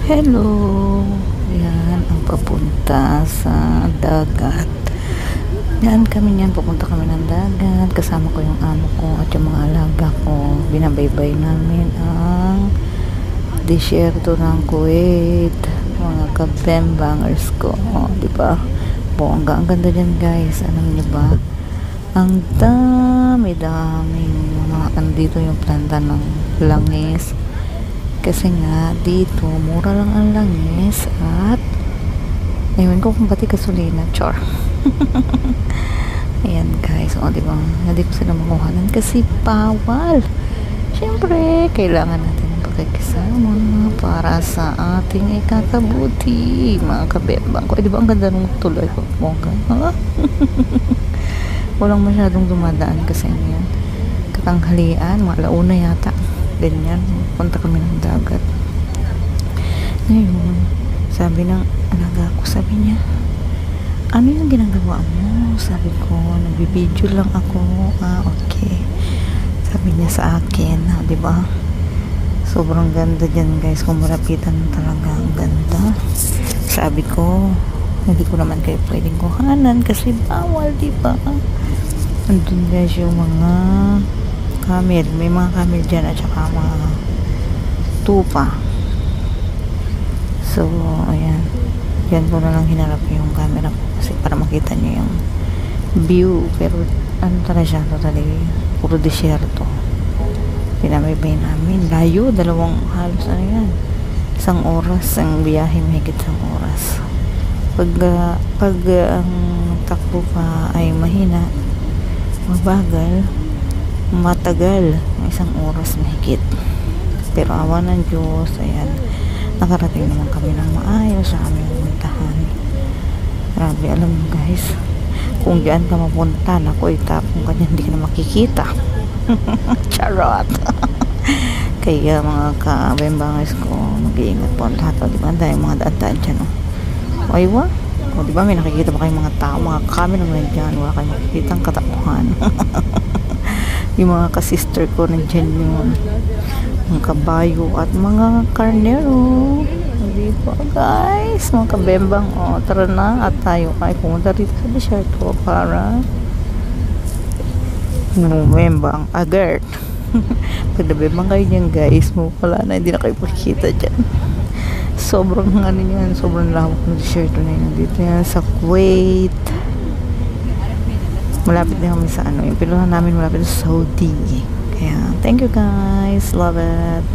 Hello! Yan ang papunta sa dagat. Yan kami niyan, pupunta kami ng dagat. Kasama ko yung amo ko at yung mga alaga ko. Binabaybay namin ang disyerto ng Kuwait. Mga kabembangers ko. O, diba? Bongga. Ang ganda dyan, guys. Alam niyo ba? Ang dami-daming mga andito yung planta ng langis. Kasi nga, dito, mura lang ang langis at ewan ko kung pati gasolina, char. Ayan guys, o diba, hindi ko sila makuhanan kasi bawal. Siyempre, kailangan natin pakikisama para sa ating ikakabuti, mga kabembang ko. Diba, ang ganda nung tuloy ko, bongga. Walang masyadong dumadaan kasi ngayon. Katanghalian, mga alauna yata. Ganyan, punta kami ng dagat. Ngayon, sabi ng alaga ko, sabi niya, ano yung ginagawa mo? Sabi ko, nagbibideo lang ako. Okay. Sabi niya sa akin, diba? Sobrang ganda dyan guys, kung marapitan talaga, ang ganda. Sabi ko, hindi ko naman kayo pwedeng kuhanan kasi bawal, diba? Andun guys yung mga camel, may mga camel dyan at saka mga tupa. So, ayan, yan ko na lang hinarap yung camera ko kasi para makita nyo yung view, pero ano talaga siya, totally puro disyerto. Pinabaybay namin, layo, dalawang halos ano yan, 1 oras ang biyahe, mahigit 1 oras. Pag ang takbo pa ay mahina, mabagal, matagal, 1 oras mahigit. Pero awa ng Diyos, ayan, nakarating naman kami ng maayos sa aming puntahan. Grabe, alam mo guys, kung diyan ka mapunta, naku, itapong ka dyan, hindi ka na makikita. Charot. Kaya mga kabembangers ko, mag-iingat po ang lahat. Diba, dahil mga daan-daan dyan, o aywa, o diba, may nakikita pa kayong mga tao, mga camera naman dyan, wala kayong makikita ang katapuhan. Yung mga ka-sister ko nandiyan yung mga kabayo at mga karnero. Diba guys, mga kabembang, o tara na at tayo ay pumunta dito sa desierto para bembang agert. Pag nabembang kayo dyan guys, wala na, hindi na kayo makikita dyan. Sobrang ano yan, sobrang lawak ng desierto na yun. Dito yan sa Kuwait. Malapit na kami sa ano, yung pinuhan namin malapit sa Saudi. Kaya, thank you guys. Love it.